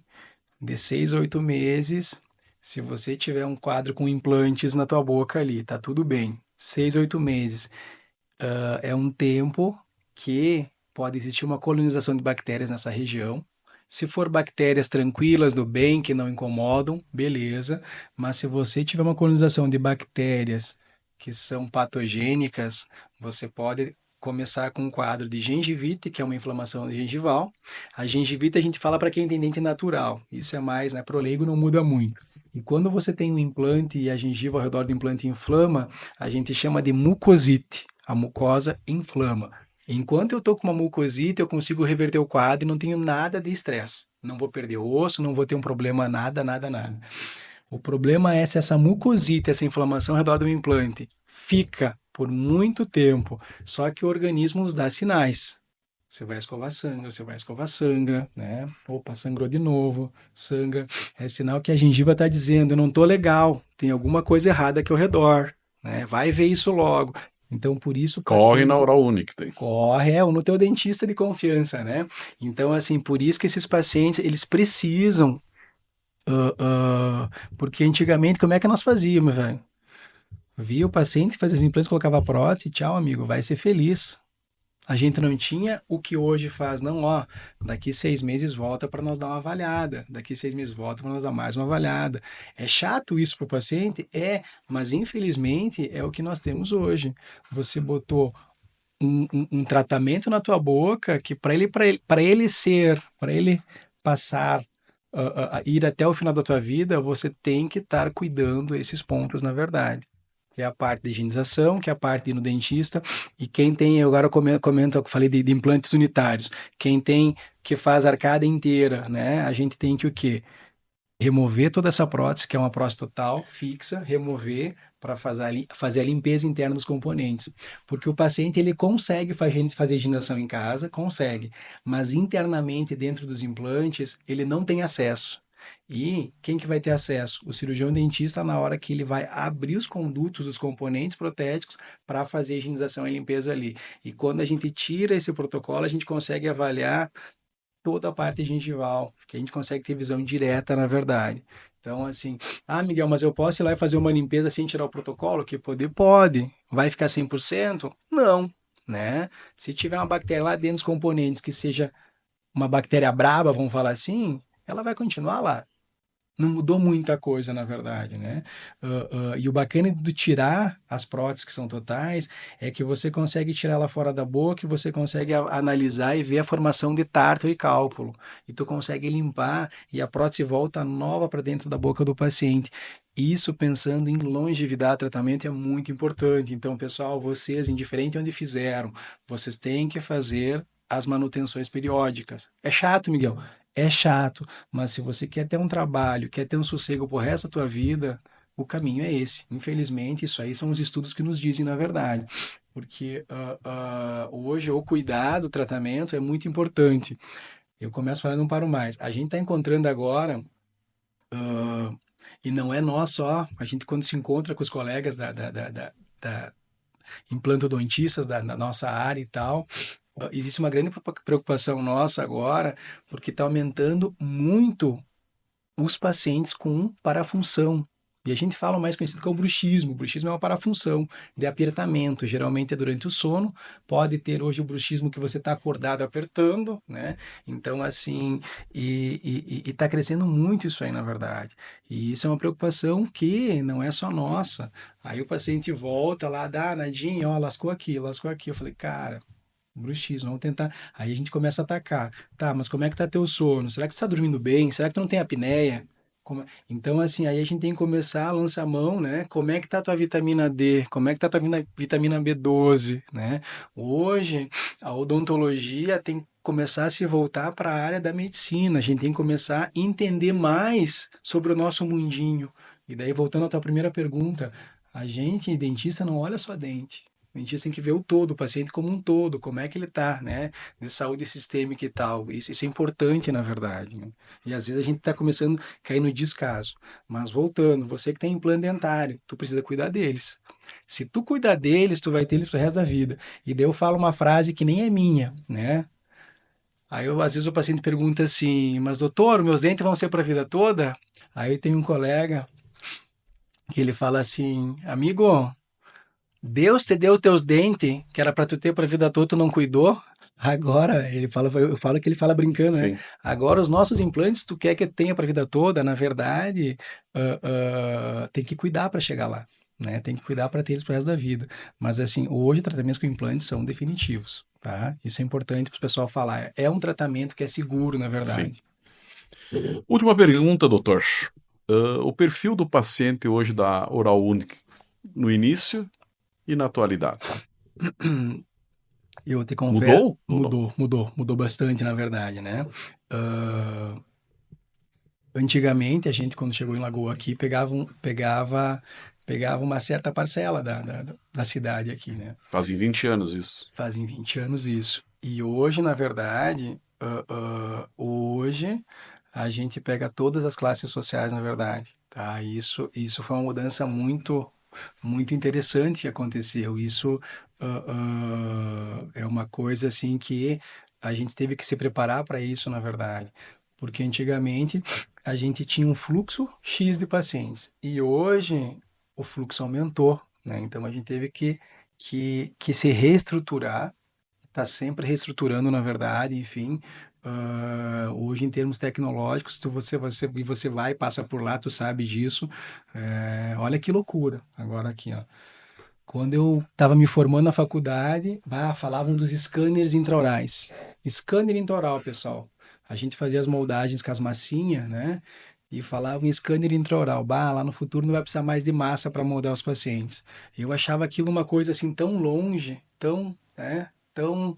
de 6 a 8 meses, se você tiver um quadro com implantes na tua boca ali, tá tudo bem. 6 a 8 meses, é um tempo que pode existir uma colonização de bactérias nessa região. Se for bactérias tranquilas, do bem, que não incomodam, beleza. Mas se você tiver uma colonização de bactérias que são patogênicas, você pode começar com um quadro de gengivite, que é uma inflamação gengival. A gengivite a gente fala para quem tem dente natural. Isso é mais, né? Pro leigo não muda muito. E quando você tem um implante e a gengiva ao redor do implante inflama, a gente chama de mucosite. A mucosa inflama. Enquanto eu estou com uma mucosite, eu consigo reverter o quadro e não tenho nada de estresse. Não vou perder osso, não vou ter um problema, nada, nada, nada. O problema é se essa mucosite, essa inflamação ao redor do implante, fica por muito tempo. Só que o organismo nos dá sinais. Você vai escovar sangue, você vai escovar sangra, né? Opa, sangrou de novo, sangra. É sinal que a gengiva está dizendo, eu não estou legal, tem alguma coisa errada aqui ao redor, né? Vai ver isso logo. Então, por isso, Corre na pacientes Oral Unique, tem. corre é no teu dentista de confiança, né? Então, assim, por isso que esses pacientes, eles precisam, porque antigamente, como é que nós fazíamos, velho? Via o paciente, fazia os implantes, colocava a prótese, tchau, amigo, vai ser feliz. A gente não tinha o que hoje faz, não, ó, daqui 6 meses volta para nós dar uma avaliada, daqui 6 meses volta para nós dar mais uma avaliada. É chato isso para o paciente? É, mas infelizmente é o que nós temos hoje. Você botou um tratamento na tua boca que para ele passar, ir até o final da tua vida, você tem que estar cuidando esses pontos, na verdade. Que é a parte de higienização, que é a parte de ir no dentista, e quem tem, eu agora comento, eu falei de implantes unitários, quem tem que faz a arcada inteira, né? A gente tem que o quê? Remover toda essa prótese, que é uma prótese total, fixa, remover para fazer a limpeza interna dos componentes. Porque o paciente ele consegue fazer higienização em casa, consegue, mas internamente dentro dos implantes ele não tem acesso. E quem que vai ter acesso? O cirurgião dentista na hora que ele vai abrir os condutos dos componentes protéticos para fazer a higienização e limpeza ali. E quando a gente tira esse protocolo, a gente consegue avaliar toda a parte gengival, que a gente consegue ter visão direta, na verdade. Então, assim, Miguel, mas eu posso ir lá e fazer uma limpeza sem tirar o protocolo? Que poder pode. Vai ficar 100%? Não, né? Se tiver uma bactéria lá dentro dos componentes que seja uma bactéria braba, vamos falar assim, ela vai continuar lá. Não mudou muita coisa, na verdade, né? E o bacana de tirar as próteses que são totais é que você consegue tirar ela fora da boca e você consegue analisar e ver a formação de tártaro e cálculo. E tu consegue limpar e a prótese volta nova para dentro da boca do paciente. Isso pensando em longevidade, tratamento é muito importante. Então, pessoal, vocês, indiferente onde fizeram, vocês têm que fazer as manutenções periódicas. É chato, Miguel? É chato, mas se você quer ter um trabalho, quer ter um sossego pro resto da tua vida, o caminho é esse. Infelizmente, isso aí são os estudos que nos dizem na verdade. Porque hoje o cuidado, o tratamento é muito importante. Eu começo falando, não paro mais. A gente está encontrando agora, e não é nós só, a gente quando se encontra com os colegas da implantodontistas da nossa área e tal, existe uma grande preocupação nossa agora, porque está aumentando muito os pacientes com parafunção. E a gente fala o mais conhecido que é o bruxismo. O bruxismo é uma parafunção de apertamento, geralmente é durante o sono. Pode ter hoje o bruxismo que você está acordado apertando, né? Então, assim, e está crescendo muito isso aí, na verdade. E isso é uma preocupação que não é só nossa. Aí o paciente volta lá, dá, Nadinha, ó, lascou aqui, lascou aqui. Eu falei, cara, bruxismo, vamos tentar. Aí a gente começa a atacar. Tá, mas como é que tá teu sono? Será que tu tá dormindo bem? Será que tu não tem apneia? Então, assim, aí a gente tem que começar a lançar a mão, né? Como é que tá a tua vitamina D? Como é que tá a tua vitamina B12, né? Hoje, a odontologia tem que começar a se voltar para a área da medicina. A gente tem que começar a entender mais sobre o nosso mundinho. E daí, voltando à tua primeira pergunta, a gente, dentista, não olha só dente. A gente tem que ver o todo, o paciente como um todo, como é que ele está, né? De saúde sistêmica e tal. Isso é importante, na verdade, né? E às vezes a gente está começando a cair no descaso. Mas voltando, você que tem implante dentário, tu precisa cuidar deles. Se tu cuidar deles, tu vai ter eles pro resto da vida. E daí eu falo uma frase que nem é minha, né? Aí às vezes o paciente pergunta assim, mas doutor, meus dentes vão ser para a vida toda? Aí eu tenho um colega que ele fala assim, amigo, Deus te deu teus dentes, que era para tu ter para a vida toda, tu não cuidou. Agora, ele fala, eu falo que ele fala brincando, né? Sim. Agora os nossos implantes, tu quer que tenha para a vida toda, na verdade, tem que cuidar para chegar lá, né? Tem que cuidar para ter eles pro resto da vida. Mas assim, hoje tratamentos com implantes são definitivos, tá? Isso é importante para o pessoal falar. É um tratamento que é seguro, na Sim. verdade. Última pergunta, doutor. O perfil do paciente hoje da Oral Unique no início e na atualidade? Eu te confesso, Mudou ou não? mudou bastante, na verdade, né? Ah, antigamente, a gente, quando chegou em Lagoa aqui, pegava uma certa parcela da cidade aqui, né? Fazem 20 anos isso. Fazem 20 anos isso. E hoje, na verdade, hoje a gente pega todas as classes sociais, na verdade, tá? Isso foi uma mudança muito interessante que aconteceu. Isso é uma coisa assim que a gente teve que se preparar para isso, na verdade, porque antigamente a gente tinha um fluxo X de pacientes e hoje o fluxo aumentou, né? Então a gente teve que se reestruturar, está sempre reestruturando, na verdade, enfim. Hoje, em termos tecnológicos, se você vai e passa por lá, tu sabe disso. Olha que loucura. Agora aqui, ó. Quando eu estava me formando na faculdade, falavam dos scanners intraorais. Scanner intraoral, pessoal. A gente fazia as moldagens com as massinhas, né? E falavam em scanner intraoral. Lá no futuro não vai precisar mais de massa para moldar os pacientes. Eu achava aquilo uma coisa assim tão longe, tão, né? Tão...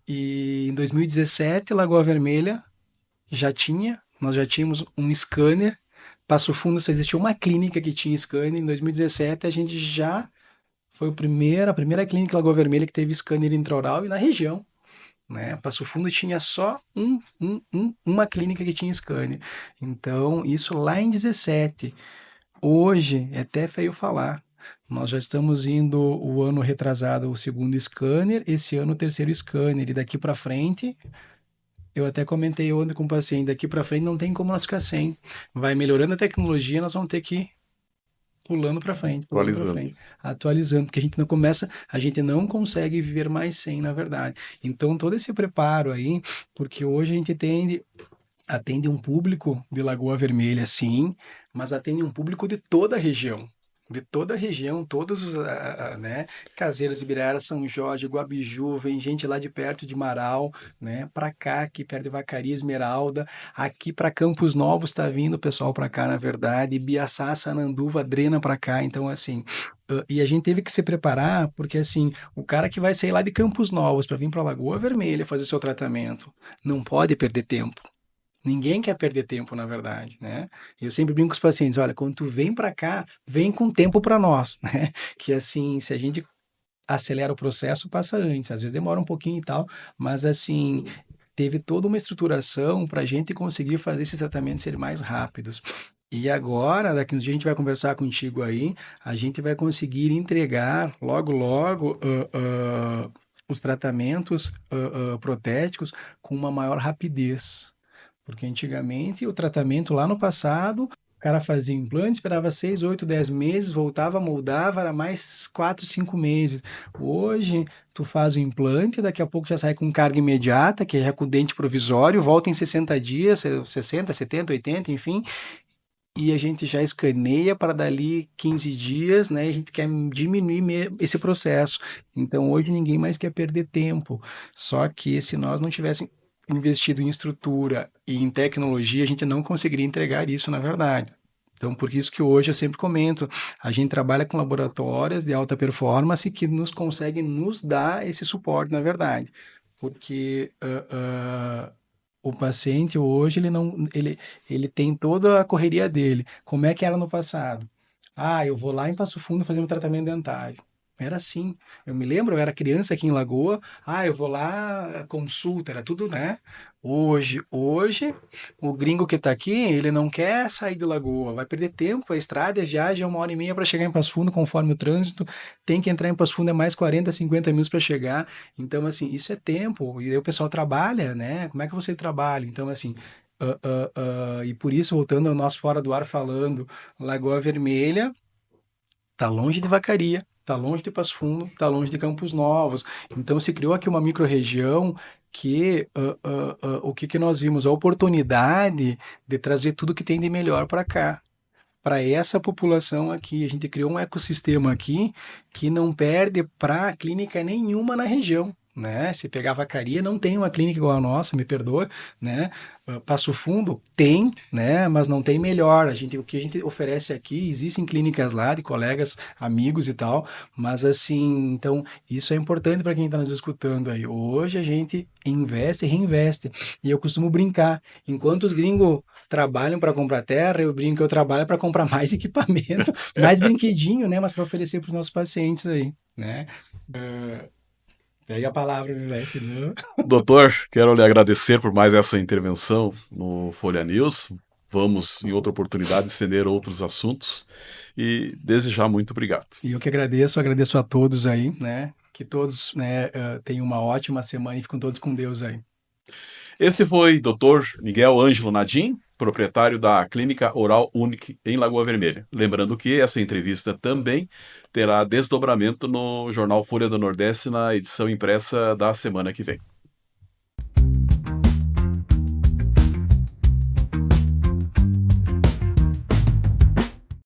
E em 2017, Lagoa Vermelha nós já tínhamos um scanner. Passo Fundo só existia uma clínica que tinha scanner. Em 2017, a gente já foi a primeira clínica em Lagoa Vermelha que teve scanner intraoral e na região, né? Passo Fundo tinha só uma clínica que tinha scanner. Então, isso lá em 17. Hoje, é até feio falar, nós já estamos indo o ano retrasado o segundo scanner, esse ano o terceiro scanner, e daqui para frente, eu até comentei ontem com o paciente, daqui para frente não tem como nós ficar sem. Vai melhorando a tecnologia, nós vamos ter que ir pulando para Atualizando. frente, atualizando, porque a gente não consegue viver mais sem, na verdade. Então, todo esse preparo aí, porque hoje a gente atende um público de Lagoa Vermelha, sim, mas atende um público de toda a região. De toda a região, todos os, né, Caseiros, Ibirara, São Jorge, Guabiju, vem gente lá de perto de Marau, né, para cá, aqui perto de Vacaria, Esmeralda, aqui para Campos Novos tá vindo o pessoal para cá, na verdade, Biaçá, Sananduva, Drena para cá, então assim, e a gente teve que se preparar, porque assim, o cara que vai sair lá de Campos Novos para vir para Lagoa Vermelha fazer seu tratamento, não pode perder tempo. Ninguém quer perder tempo, na verdade, né? Eu sempre brinco com os pacientes, olha, quando tu vem para cá, vem com tempo para nós, né? Que assim, se a gente acelera o processo, passa antes. Às vezes demora um pouquinho e tal, mas assim, teve toda uma estruturação para a gente conseguir fazer esses tratamentos serem mais rápidos. E agora, daqui uns dias a gente vai conversar contigo aí, a gente vai conseguir entregar logo, logo os tratamentos protéticos com uma maior rapidez. Porque antigamente o tratamento lá no passado, o cara fazia implante, esperava 6, 8, 10 meses, voltava, moldava, era mais 4, 5 meses. Hoje, tu faz o implante, daqui a pouco já sai com carga imediata, que é já com dente provisório, volta em 60 dias, 60, 70, 80, enfim, e a gente já escaneia para dali 15 dias, né? A gente quer diminuir esse processo. Então, hoje ninguém mais quer perder tempo. Só que se nós não tivéssemos investido em estrutura e em tecnologia, a gente não conseguiria entregar isso, na verdade. Então, por isso que hoje eu sempre comento, a gente trabalha com laboratórios de alta performance que nos conseguem nos dar esse suporte, na verdade. Porque o paciente hoje, ele não, ele tem toda a correria dele. Como é que era no passado? Ah, eu vou lá em Passo Fundo fazer um tratamento dentário. Era assim. Eu me lembro, eu era criança aqui em Lagoa. Ah, eu vou lá, consulta, era tudo, né? Hoje, o gringo que tá aqui, ele não quer sair de Lagoa, vai perder tempo, a estrada, a viagem é 1 hora e meia para chegar em Passo Fundo, conforme o trânsito, tem que entrar em Passo Fundo, é mais 40, 50 minutos para chegar. Então, assim, isso é tempo, e aí o pessoal trabalha, né? Como é que você trabalha? Então, assim, e por isso, voltando ao nosso Fora do Ar falando, Lagoa Vermelha tá longe de Vacaria, tá longe de Passo Fundo, tá longe de Campos Novos. Então se criou aqui uma microrregião que o que que nós vimos? A oportunidade de trazer tudo que tem de melhor para cá. Para essa população aqui, a gente criou um ecossistema aqui que não perde para clínica nenhuma na região, né? Se pegar Vacaria, não tem uma clínica igual a nossa, me perdoa, né? Passo Fundo tem, né? Mas não tem melhor. O que a gente oferece aqui, existem clínicas lá de colegas, amigos e tal, mas assim, então isso é importante para quem está nos escutando aí. Hoje a gente investe e reinveste. E eu costumo brincar, enquanto os gringos trabalham para comprar terra, eu brinco que eu trabalho para comprar mais equipamento, mais brinquedinho, né? Mas para oferecer para os nossos pacientes aí, né? Pega a palavra, né? Senão... Doutor, quero lhe agradecer por mais essa intervenção no Folha News. Vamos, em outra oportunidade, estender outros assuntos e desde já muito obrigado. E eu que agradeço a todos aí, né? Que todos, né, tenham uma ótima semana e fiquem todos com Deus aí. Esse foi Dr. Miguel Ângelo Nadim, proprietário da Clínica Oral Unique em Lagoa Vermelha. Lembrando que essa entrevista também terá desdobramento no jornal Folha do Nordeste na edição impressa da semana que vem.